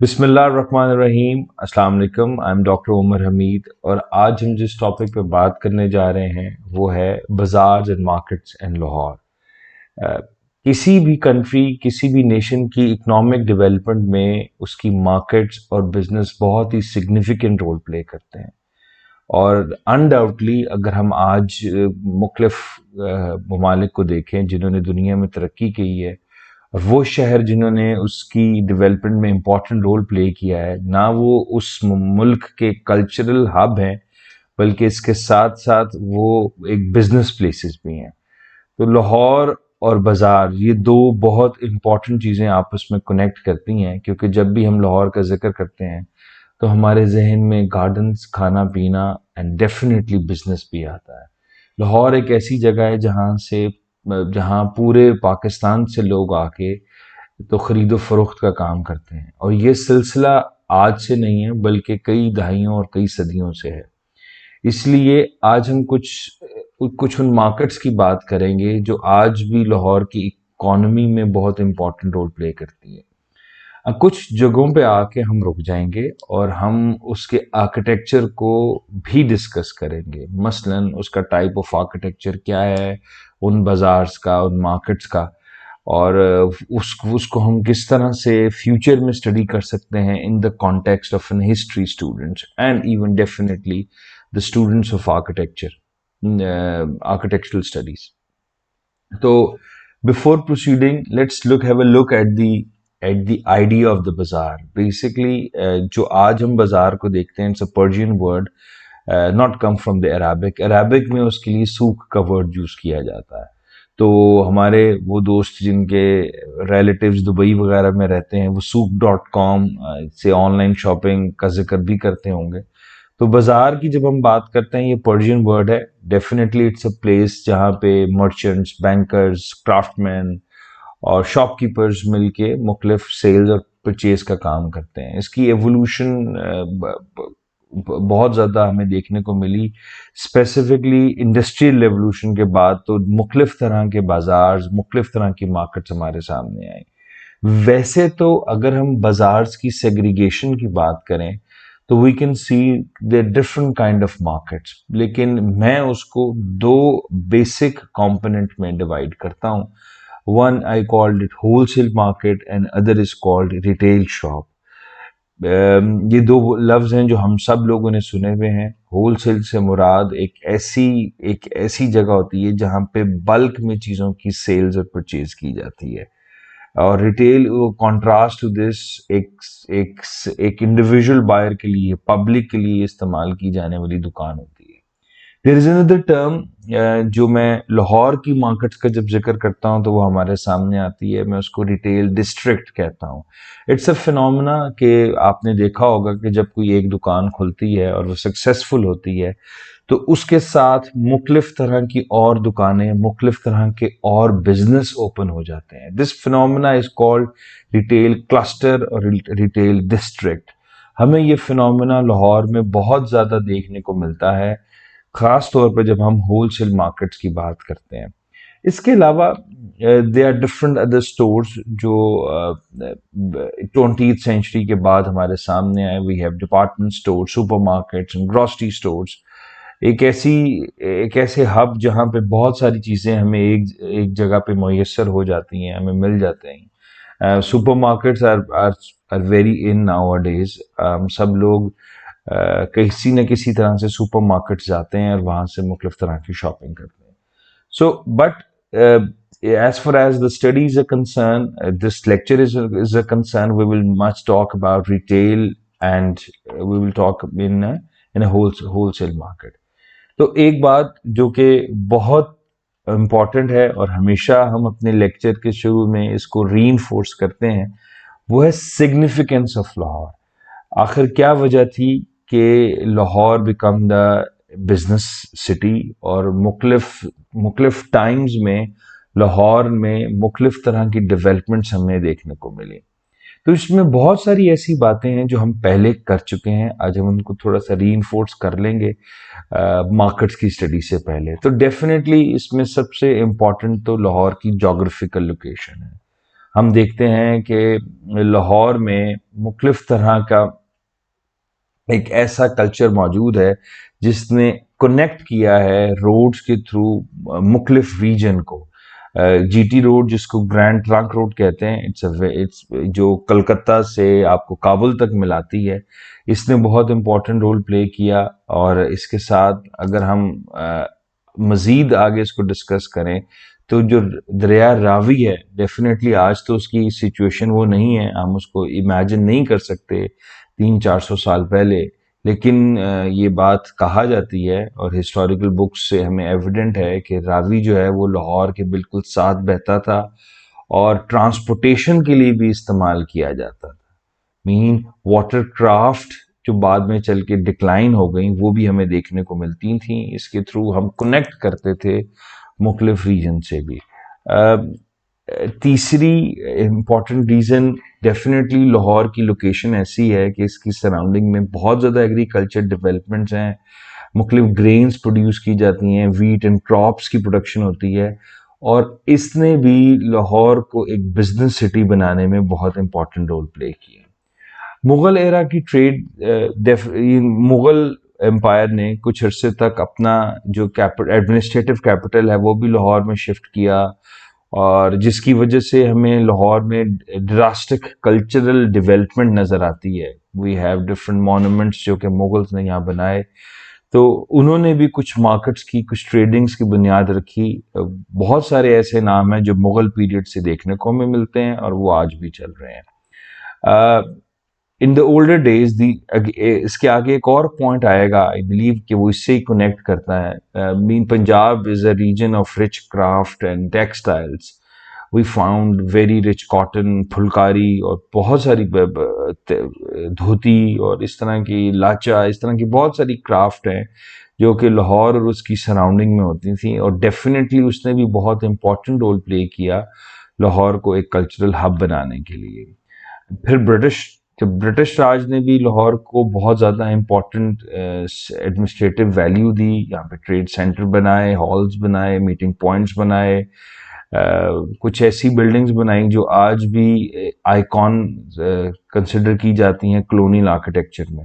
بسم اللہ الرحمن الرحیم۔ السلام علیکم، آئی ایم ڈاکٹر عمر حمید، اور آج ہم جس ٹاپک پہ بات کرنے جا رہے ہیں وہ ہے بازارز اینڈ مارکیٹس ان لاہور۔ کسی بھی کنٹری، کسی بھی نیشن کی اکنامک ڈیولپمنٹ میں اس کی مارکیٹس اور بزنس بہت ہی سگنیفیکنٹ رول پلے کرتے ہیں، اور انڈاؤٹلی اگر ہم آج مختلف ممالک کو دیکھیں جنہوں نے دنیا میں ترقی کی ہے، اور وہ شہر جنہوں نے اس کی ڈیولپمنٹ میں امپورٹنٹ رول پلے کیا ہے، نہ وہ اس ملک کے کلچرل ہب ہیں بلکہ اس کے ساتھ ساتھ وہ ایک بزنس پلیسز بھی ہیں۔ تو لاہور اور بازار، یہ دو بہت امپورٹنٹ چیزیں آپس میں کنیکٹ کرتی ہیں، کیونکہ جب بھی ہم لاہور کا ذکر کرتے ہیں تو ہمارے ذہن میں گارڈنز، کھانا پینا اینڈ ڈیفینیٹلی بزنس بھی آتا ہے۔ لاہور ایک ایسی جگہ ہے جہاں پورے پاکستان سے لوگ آ کے تو خرید و فروخت کا کام کرتے ہیں، اور یہ سلسلہ آج سے نہیں ہے بلکہ کئی دہائیوں اور کئی صدیوں سے ہے۔ اس لیے آج ہم کچھ ان مارکیٹس کی بات کریں گے جو آج بھی لاہور کی اکانومی میں بہت امپورٹنٹ رول پلے کرتی ہے۔ کچھ جگہوں پہ آ کے ہم رک جائیں گے اور ہم اس کے آرکیٹیکچر کو بھی ڈسکس کریں گے، مثلاً اس کا ٹائپ آف آرکیٹیکچر کیا ہے، ان بازارز کا، ان مارکیٹس کا، اور اس کو ہم کس طرح سے فیوچر میں اسٹڈی کر سکتے ہیں in the context of an history students and even definitely the students of architectural studies. تو before proceeding let's have a look at the idea of the bazaar. Basically جو آج ہم بازار کو دیکھتے ہیں، it's a Persian word, not come from the Arabic میں اس کے لیے سوق کا ورڈ یوز کیا جاتا ہے۔ تو ہمارے وہ دوست جن کے ریلیٹیوز دبئی وغیرہ میں رہتے ہیں، وہ سوق.com سے آن لائن شاپنگ کا ذکر بھی کرتے ہوں گے۔ تو بازار کی جب ہم بات کرتے ہیں، یہ پرشین ورڈ ہے، ڈیفینیٹلی اٹس اے پلیس جہاں پہ مرچنٹس، بینکرز، کرافٹ مین اور شاپ کیپرز مل کے مختلف سیلز اور پرچیز کا کام کرتے ہیں۔ اس کی ایوولوشن بہت زیادہ ہمیں دیکھنے کو ملی، اسپیسیفکلی انڈسٹریل ریولوشن کے بعد تو مختلف طرح کے بازارز، مختلف طرح کی مارکیٹس ہمارے سامنے آئیں۔ ویسے تو اگر ہم بازارز کی سیگریگیشن کی بات کریں تو we can see there different kind of markets, لیکن میں اس کو دو بیسک کمپوننٹ میں ڈیوائڈ کرتا ہوں۔ One I called it wholesale market and other is called retail shop. یہ دو لفظ ہیں جو ہم سب لوگوں نے سنے ہوئے ہیں۔ ہول سیل سے مراد ایک ایسی جگہ ہوتی ہے جہاں پہ بلک میں چیزوں کی سیلز اور پرچیز کی جاتی ہے، اور ریٹیل کانٹراسٹ ٹو دس ایک انڈیویجول بائر کے لیے، پبلک کے لیے استعمال کی جانے والی دکان ہوتی ہے۔ دیر از اندر ٹرم جو میں لاہور کی مارکیٹس کا جب ذکر کرتا ہوں تو وہ ہمارے سامنے آتی ہے، میں اس کو ریٹیل ڈسٹرکٹ کہتا ہوں۔ اٹس اے فینومینا کہ آپ نے دیکھا ہوگا کہ جب کوئی ایک دکان کھلتی ہے اور وہ سکسیسفل ہوتی ہے تو اس کے ساتھ مختلف طرح کی اور دکانیں، مختلف طرح کے اور بزنس اوپن ہو جاتے ہیں۔ This phenomena is called retail cluster اور ریٹیل ڈسٹرکٹ۔ ہمیں یہ فینومینا لاہور میں بہت زیادہ دیکھنے کو ملتا ہے، خاص طور پہ جب ہم ہول سیل مارکیٹس کی بات کرتے ہیں۔ اس کے علاوہ they are different other stores جو 20th سینچری کے بعد ہمارے سامنے آئے۔ We have department store, supermarkets, grocery stores, ایک ایسے ہب جہاں پہ بہت ساری چیزیں ہمیں ایک جگہ پہ میسر ہو جاتی ہیں، ہمیں مل جاتے ہیں۔ Supermarkets are very in nowadays. سب لوگ کسی نہ کسی طرح سے سپر مارکیٹس جاتے ہیں اور وہاں سے مختلف طرح کی شاپنگ کرتے ہیں۔ So but as far as the studies are concerned, this lecture is a concern, we will much talk about retail and we will talk in a wholesale market. تو ایک بات جو کہ بہت امپورٹنٹ ہے اور ہمیشہ ہم اپنے لیکچر کے شروع میں اس کو ری انفورس کرتے ہیں، وہ ہے سگنیفیکنس آف لاہور۔ آخر کیا وجہ تھی کہ Lahore become the business city, اور مختلف ٹائمز میں لاہور میں مختلف طرح کی ڈیولپمنٹس ہمیں دیکھنے کو ملی۔ تو اس میں بہت ساری ایسی باتیں ہیں جو ہم پہلے کر چکے ہیں، آج ہم ان کو تھوڑا سا ری انفورس کر لیں گے مارکیٹس کی اسٹڈی سے پہلے۔ تو ڈیفینیٹلی اس میں سب سے امپورٹنٹ تو لاہور کی جغرافیکل لوکیشن ہے۔ ہم دیکھتے ہیں کہ لاہور میں مختلف طرح کا ایک ایسا کلچر موجود ہے جس نے کنیکٹ کیا ہے روڈز کے تھرو مختلف ریجن کو. جی ٹی روڈ جس کو گرینڈ ٹرنک روڈ کہتے ہیں، جو کلکتہ سے آپ کو کابل تک ملاتی ہے، اس نے بہت امپورٹنٹ رول پلے کیا. اور اس کے ساتھ اگر ہم مزید آگے اس کو ڈسکس کریں تو جو دریا راوی ہے، ڈیفینیٹلی آج تو اس کی سچویشن وہ نہیں ہے، ہم اس کو امیجن نہیں کر سکتے 300-400 سال پہلے، لیکن یہ بات کہا جاتی ہے اور ہسٹوریکل بکس سے ہمیں ایویڈنٹ ہے کہ راوی جو ہے وہ لاہور کے بالکل ساتھ بہتا تھا اور ٹرانسپورٹیشن کے لیے بھی استعمال کیا جاتا تھا. واٹر کرافٹ جو بعد میں چل کے ڈکلائن ہو گئیں وہ بھی ہمیں دیکھنے کو ملتی تھیں، اس کے تھرو ہم کنیکٹ کرتے تھے مختلف ریجن سے بھی. تیسری امپورٹنٹ ریزن ڈیفینیٹلی لاہور کی لوکیشن ایسی ہے کہ اس کی سراؤنڈنگ میں بہت زیادہ ایگریکلچر ڈیولپمنٹس ہیں، مختلف گرینز پروڈیوس کی جاتی ہیں، ویٹ اینڈ کراپس کی پروڈکشن ہوتی ہے، اور اس نے بھی لاہور کو ایک بزنس سٹی بنانے میں بہت امپورٹنٹ رول پلے کیا. مغل ایرا کی مغل امپائر نے کچھ عرصے تک اپنا جو ایڈمنسٹریٹو کیپٹل ہے وہ بھی لاہور میں شفٹ کیا، اور جس کی وجہ سے ہمیں لاہور میں ڈراسٹک کلچرل ڈیولپمنٹ نظر آتی ہے. وی ہیو ڈفرنٹ مونومنٹس جو کہ مغلز نے یہاں بنائے، تو انہوں نے بھی کچھ مارکیٹس کی، کچھ ٹریڈنگز کی بنیاد رکھی. بہت سارے ایسے نام ہیں جو مغل پیریڈ سے دیکھنے کو ہمیں ملتے ہیں اور وہ آج بھی چل رہے ہیں. ان دا اولڈر ڈیز اس کے آگے ایک اور پوائنٹ آئے گا، آئی بلیو کہ وہ اس سے ہی کنیکٹ کرتا ہے. Punjab is a region of rich craft and textiles. We found very rich cotton, phulkari, اور بہت ساری دھوتی اور اس طرح کی لاچا، اس طرح کی بہت ساری کرافٹ ہیں جو کہ لاہور اور اس کی سراؤنڈنگ میں ہوتی تھیں، اور ڈیفینیٹلی اس نے بھی بہت امپورٹنٹ رول پلے کیا لاہور کو ایک کلچرل ہب بنانے کے لیے. پھر برٹش راج نے بھی لاہور کو بہت زیادہ امپورٹنٹ ایڈمنسٹریٹو ویلیو دی. یہاں پہ ٹریڈ سینٹر بنائے، ہالز بنائے، میٹنگ پوائنٹس بنائے، کچھ ایسی بلڈنگز بنائیں جو آج بھی آئیکن کنسیڈر کی جاتی ہیں کلونیل آرکیٹیکچر میں.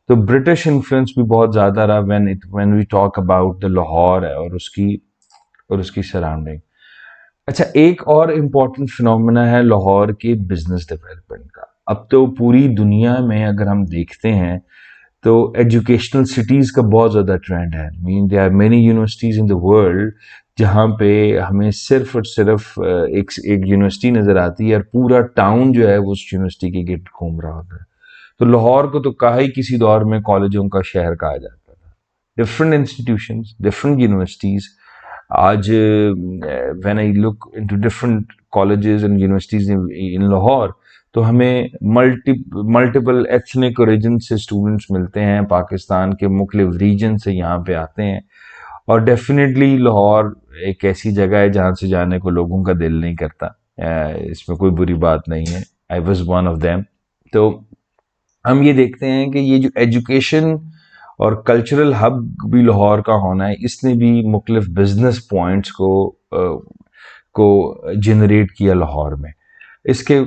تو برٹش انفلوئنس بھی بہت زیادہ رہا when we talk about the Lahore اور اس کی سراؤنڈنگ. اچھا، ایک اور امپورٹنٹ فنومینا ہے لاہور کے بزنس ڈیولپمنٹ کا. اب تو پوری دنیا میں اگر ہم دیکھتے ہیں تو ایجوکیشنل سٹیز کا بہت زیادہ ٹرینڈ ہے. There are many universities in the world جہاں پہ ہمیں صرف اور صرف ایک یونیورسٹی نظر آتی ہے اور پورا ٹاؤن جو ہے وہ اس یونیورسٹی کے گرد گھوم رہا ہوتا ہے. تو لاہور کو تو کہا ہی کسی دور میں کالجوں کا شہر کہا جاتا تھا. Different institutions, different universities. آج when I look into different colleges and universities in Lahore تو ہمیں ملٹیپل ایتھنک اوریجن سے اسٹوڈنٹس ملتے ہیں، پاکستان کے مختلف ریجن سے یہاں پہ آتے ہیں، اور ڈیفینیٹلی لاہور ایک ایسی جگہ ہے جہاں سے جانے کو لوگوں کا دل نہیں کرتا. اس میں کوئی بری بات نہیں ہے. I was one of them. تو ہم یہ دیکھتے ہیں کہ یہ جو ایجوکیشن اور کلچرل ہب بھی لاہور کا ہونا ہے، اس نے بھی مختلف بزنس پوائنٹس کو جنریٹ کیا لاہور میں. اس کے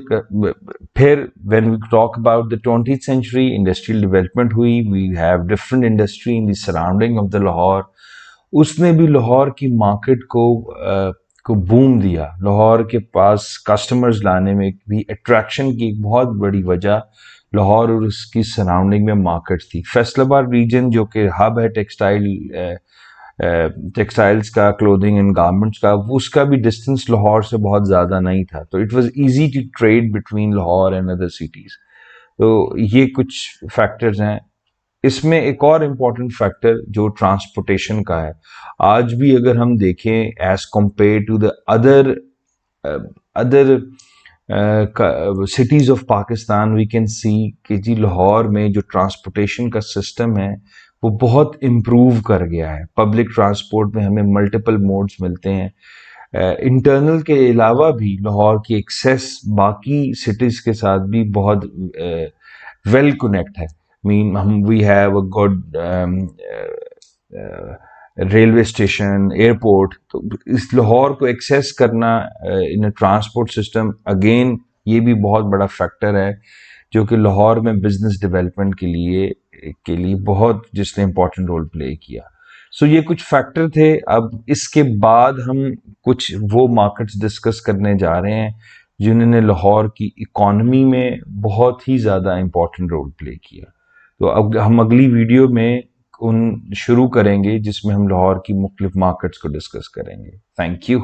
پھر when we talk about the 20th century, industrial development ہوئی. We have different industry in the surrounding of the Lahore. اس نے بھی لاہور کی مارکیٹ کو بوم دیا. لاہور کے پاس کسٹمرز لانے میں بھی اٹریکشن کی ایک بہت بڑی وجہ لاہور اور اس کی سراؤنڈنگ میں مارکیٹ تھی. فیصل آباد ریجن جو کہ ہب ہے ٹیکسٹائلز کا، کلودنگ اینڈ گارمنٹس کا، اس کا بھی ڈسٹینس لاہور سے بہت زیادہ نہیں تھا، تو it was easy to trade between Lahore and other cities. تو یہ کچھ فیکٹرز ہیں. اس میں ایک اور امپورٹنٹ فیکٹر جو ٹرانسپورٹیشن کا ہے. آج بھی اگر ہم دیکھیں as compare to the other cities of Pakistan, we can see کہ جی لاہور میں جو ٹرانسپورٹیشن کا سسٹم ہے وہ بہت امپروو کر گیا ہے. پبلک ٹرانسپورٹ میں ہمیں ملٹیپل موڈز ملتے ہیں. انٹرنل کے علاوہ بھی لاہور کی ایکسیس باقی سٹیز کے ساتھ بھی بہت ویل کنیکٹ ہے. We have a good railway station, airport. تو اس لاہور کو ایکسیس کرنا ان ٹرانسپورٹ سسٹم، اگین یہ بھی بہت بڑا فیکٹر ہے جو کہ لاہور میں بزنس ڈیولپمنٹ کے لیے بہت جس نے امپورٹنٹ رول پلے کیا. سو یہ کچھ فیکٹر تھے. اب اس کے بعد ہم کچھ وہ مارکیٹس ڈسکس کرنے جا رہے ہیں جنہوں نے لاہور کی اکانومی میں بہت ہی زیادہ امپورٹنٹ رول پلے کیا. تو اب ہم اگلی ویڈیو میں شروع کریں گے جس میں ہم لاہور کی مختلف مارکیٹس کو ڈسکس کریں گے. Thank you.